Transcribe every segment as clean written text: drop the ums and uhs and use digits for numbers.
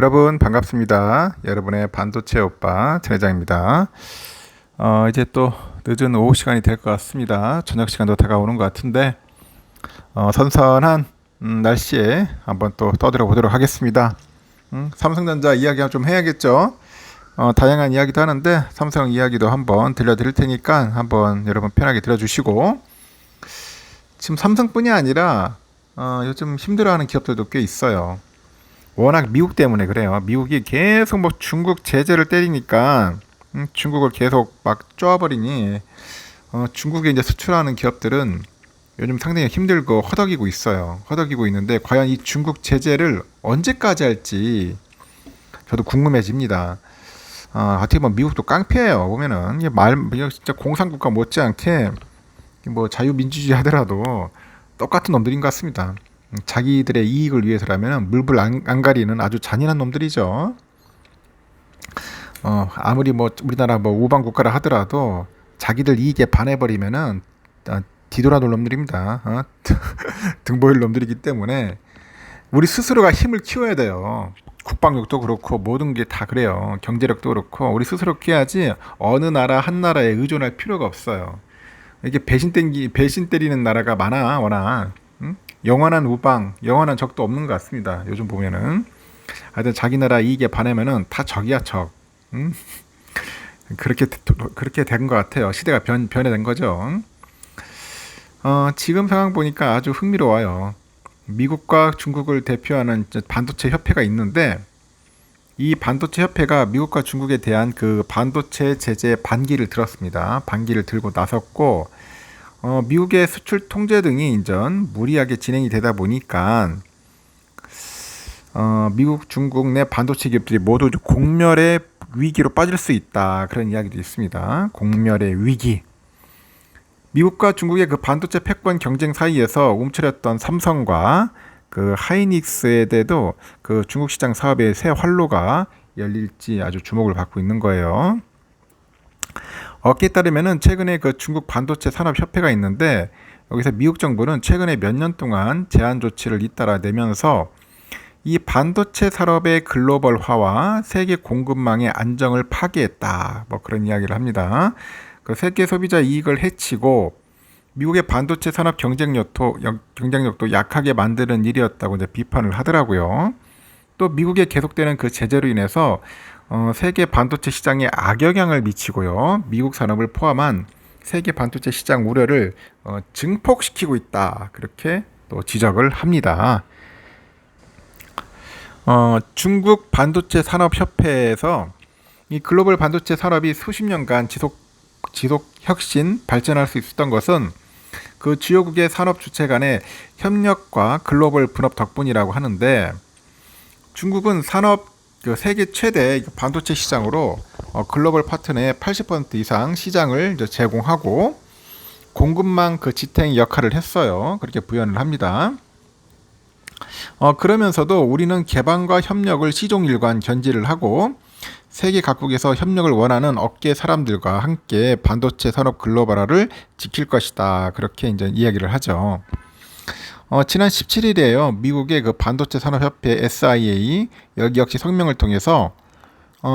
여러분 반갑습니다. 여러분의 반도체 오빠 전 회장입니다. 이제 또 늦은 오후 시간이 될 것 같습니다. 저녁 시간도 다가오는 것 같은데 선선한 날씨에 한번 또 떠들어 보도록 하겠습니다. 삼성전자 이야기 좀 해야겠죠. 다양한 이야기도 하는데 삼성 이야기도 한번 들려드릴 테니까 한번 여러분 편하게 들어주시고, 지금 삼성뿐이 아니라 요즘 힘들어하는 기업들도 꽤 있어요. 워낙 미국 때문에 그래요. 미국이 계속 뭐 중국 제재를 때리니까 중국을 계속 막 쪼아버리니 중국에 이제 수출하는 기업들은 요즘 상당히 힘들고 허덕이고 있어요. 허덕이고 있는데 과연 이 중국 제재를 언제까지 할지 저도 궁금해집니다. 어떻게 보면 미국도 깡패예요. 보면은 이게 진짜 공산국가 못지않게 뭐 자유민주주의 하더라도 똑같은 놈들인 것 같습니다. 자기들의 이익을 위해서라면 물불 안 가리는 아주 잔인한 놈들이죠. 아무리 뭐 우리나라 뭐 우방 국가라 하더라도 자기들 이익에 반해버리면은 뒤돌아돌 놈들입니다. 등 보일 놈들이기 때문에 우리 스스로가 힘을 키워야 돼요. 국방력도 그렇고 모든 게 다 그래요. 경제력도 그렇고 우리 스스로 키워야지 어느 나라 한 나라에 의존할 필요가 없어요. 이게 배신 때리는 나라가 많아 워낙. 영원한 우방, 영원한 적도 없는 것 같습니다. 요즘 보면은 하여튼 자기 나라 이익에 반하면은 다 적이야 적. 그렇게 된 것 같아요. 시대가 변해된 거죠. 지금 상황 보니까 아주 흥미로워요. 미국과 중국을 대표하는 반도체 협회가 있는데 이 반도체 협회가 미국과 중국에 대한 그 반도체 제재 반기를 들었습니다. 반기를 들고 나섰고, 미국의 수출 통제 등이 인전 무리하게 진행이 되다 보니까 미국, 중국 내 반도체 기업들이 모두 공멸의 위기로 빠질 수 있다, 그런 이야기도 있습니다. 공멸의 위기. 미국과 중국의 그 반도체 패권 경쟁 사이에서 움츠렸던 삼성과 그 하이닉스에 대해도 그 중국 시장 사업의 새 활로가 열릴지 아주 주목을 받고 있는 거예요. 업계에 따르면은 최근에 그 중국 반도체 산업 협회가 있는데 여기서 미국 정부는 최근에 몇 년 동안 제한 조치를 잇따라 내면서 이 반도체 산업의 글로벌화와 세계 공급망의 안정을 파괴했다, 뭐 그런 이야기를 합니다. 그 세계 소비자 이익을 해치고 미국의 반도체 산업 경쟁력도 약하게 만드는 일이었다고 이제 비판을 하더라고요. 또 미국의 계속되는 그 제재로 인해서 세계 반도체 시장에 악영향을 미치고요. 미국 산업을 포함한 세계 반도체 시장 우려를 증폭시키고 있다, 그렇게 또 지적을 합니다. 중국 반도체 산업협회에서 이 글로벌 반도체 산업이 수십 년간 지속 혁신 발전할 수 있었던 것은 그 주요국의 산업 주체 간의 협력과 글로벌 분업 덕분이라고 하는데, 중국은 그 세계 최대 반도체 시장으로 글로벌 파트너의 80% 이상 시장을 제공하고 공급망 그 지탱 역할을 했어요. 그렇게 부연을 합니다. 그러면서도 우리는 개방과 협력을 시종일관 견지를 하고 세계 각국에서 협력을 원하는 업계 사람들과 함께 반도체 산업 글로벌화를 지킬 것이다, 그렇게 이제 이야기를 하죠. 지난 17일에요. 미국의 그 반도체 산업협회 SIA 여기 역시 성명을 통해서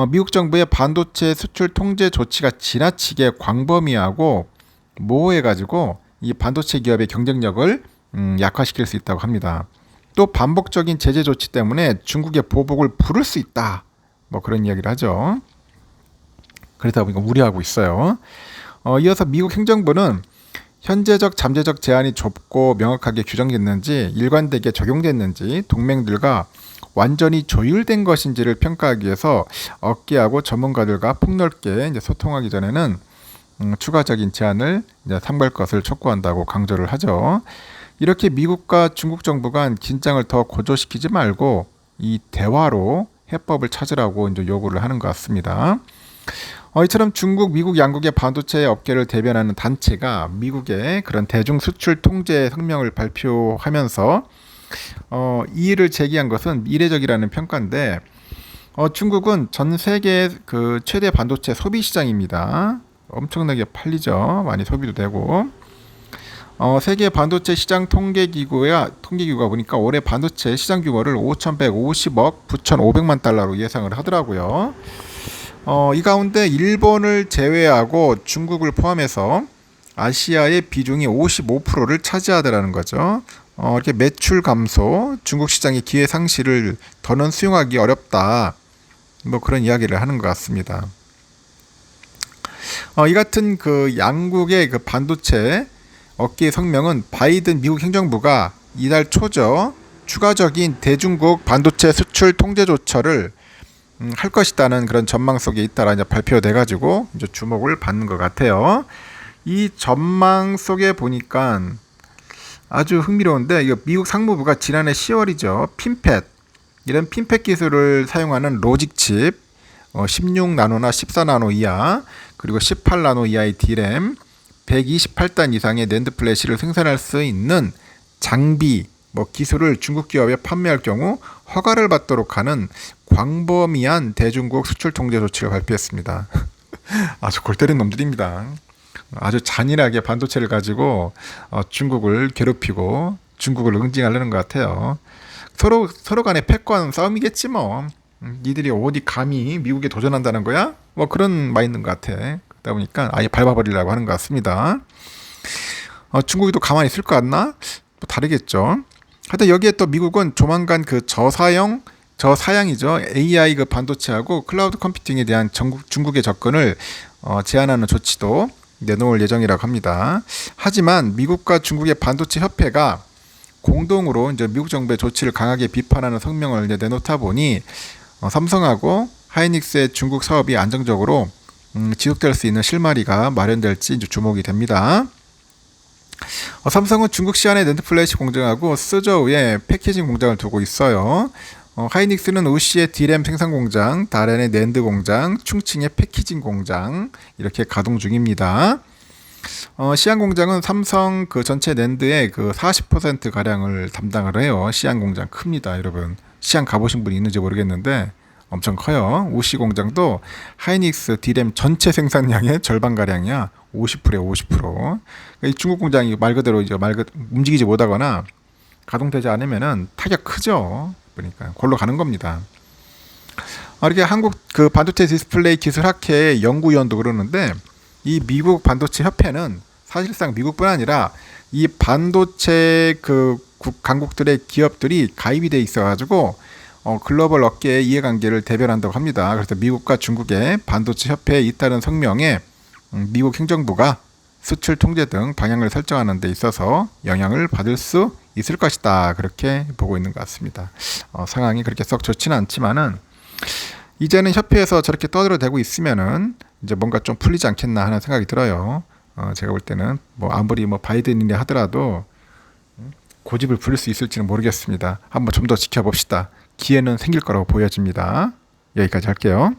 미국 정부의 반도체 수출 통제 조치가 지나치게 광범위하고 모호해가지고 이 반도체 기업의 경쟁력을 약화시킬 수 있다고 합니다. 또 반복적인 제재 조치 때문에 중국의 보복을 부를 수 있다, 뭐 그런 이야기를 하죠. 그러다 보니까 우려하고 있어요. 이어서 미국 행정부는 현재적 잠재적 제한이 좁고 명확하게 규정됐는지 일관되게 적용됐는지 동맹들과 완전히 조율된 것인지를 평가하기 위해서 업계하고 전문가들과 폭넓게 이제 소통하기 전에는 추가적인 제한을 이제 삼갈 것을 촉구한다고 강조를 하죠. 이렇게 미국과 중국 정부 간 긴장을 더 고조시키지 말고 이 대화로 해법을 찾으라고 이제 요구를 하는 것 같습니다. 이처럼 중국, 미국 양국의 반도체 업계를 대변하는 단체가 미국의 그런 대중 수출 통제 성명을 발표하면서 이 일을 제기한 것은 이례적이라는 평가인데, 중국은 전 세계 그 최대 반도체 소비 시장입니다. 엄청나게 팔리죠. 많이 소비도 되고. 세계 반도체 시장 통계기구가 보니까 올해 반도체 시장 규모를 5,150억 9,500만 달러로 예상을 하더라고요. 이 가운데 일본을 제외하고 중국을 포함해서 아시아의 비중이 55%를 차지하더라는 거죠. 이렇게 매출 감소, 중국 시장의 기회 상실을 더는 수용하기 어렵다. 뭐 그런 이야기를 하는 것 같습니다. 이 같은 그 양국의 그 반도체 업계의 성명은 바이든 미국 행정부가 이달 초죠. 추가적인 대중국 반도체 수출 통제 조처를 할 것이다는 그런 전망 속에 잇따라 이제 발표돼 가지고 이제 주목을 받는 것 같아요. 이 전망 속에 보니까 아주 흥미로운데, 이거 미국 상무부가 지난해 10월이죠. 핀팻, 이런 핀팻 기술을 사용하는 로직 칩 16나노나 14나노 이하, 그리고 18나노 이하의 D램, 128단 이상의 낸드 플래시를 생산할 수 있는 장비, 기술을 중국 기업에 판매할 경우 허가를 받도록 하는 광범위한 대중국 수출 통제 조치를 발표했습니다. 아주 골 때린 놈들입니다. 아주 잔인하게 반도체를 가지고 중국을 괴롭히고 중국을 응징하려는 것 같아요. 서로 간의 패권 싸움이겠지 뭐. 니들이 어디 감히 미국에 도전한다는 거야? 그런 마인드인 것 같아. 그러다 보니까 아예 밟아버리려고 하는 것 같습니다. 중국이 또 가만히 있을 것 같나? 다르겠죠. 하여튼 여기에 또 미국은 조만간 그 저사양이죠. AI 그 반도체하고 클라우드 컴퓨팅에 대한 중국의 접근을 제한하는 조치도 내놓을 예정이라고 합니다. 하지만 미국과 중국의 반도체 협회가 공동으로 이제 미국 정부의 조치를 강하게 비판하는 성명을 이제 내놓다 보니 삼성하고 하이닉스의 중국 사업이 안정적으로 지속될 수 있는 실마리가 마련될지 이제 주목이 됩니다. 삼성은 중국 시안에 낸드 플래시 공장하고 스저우에 패키징 공장을 두고 있어요. 하이닉스는 우시의 D램 생산 공장, 다롄의 낸드 공장, 충칭의 패키징 공장 이렇게 가동 중입니다. 시안 공장은 삼성 그 전체 낸드의 그 40% 가량을 담당을 해요. 시안 공장 큽니다, 여러분. 시안 가보신 분이 있는지 모르겠는데 엄청 커요. 우시 공장도 하이닉스 D램 전체 생산량의 절반 가량이야. 50%에 50%. 이 중국 공장이 말 그대로 움직이지 못하거나 가동되지 않으면은 타격 크죠. 그러니까 골로 가는 겁니다. 이렇게 한국 그 반도체 디스플레이 기술 학회 연구위원도 그러는데, 이 미국 반도체 협회는 사실상 미국뿐 아니라 이 반도체 그 강국들의 기업들이 가입이 돼 있어가지고 글로벌 업계의 이해관계를 대변한다고 합니다. 그래서 미국과 중국의 반도체 협회에 잇따른 성명에 미국 행정부가 수출 통제 등 방향을 설정하는 데 있어서 영향을 받을 수 있을 것이다, 그렇게 보고 있는 것 같습니다. 상황이 그렇게 썩 좋지는 않지만은 이제는 협회에서 저렇게 떠들어대고 있으면은 이제 뭔가 좀 풀리지 않겠나 하는 생각이 들어요. 제가 볼 때는 아무리 바이든이라 하더라도 고집을 부릴 수 있을지는 모르겠습니다. 한번 좀 더 지켜봅시다. 기회는 생길 거라고 보여집니다. 여기까지 할게요.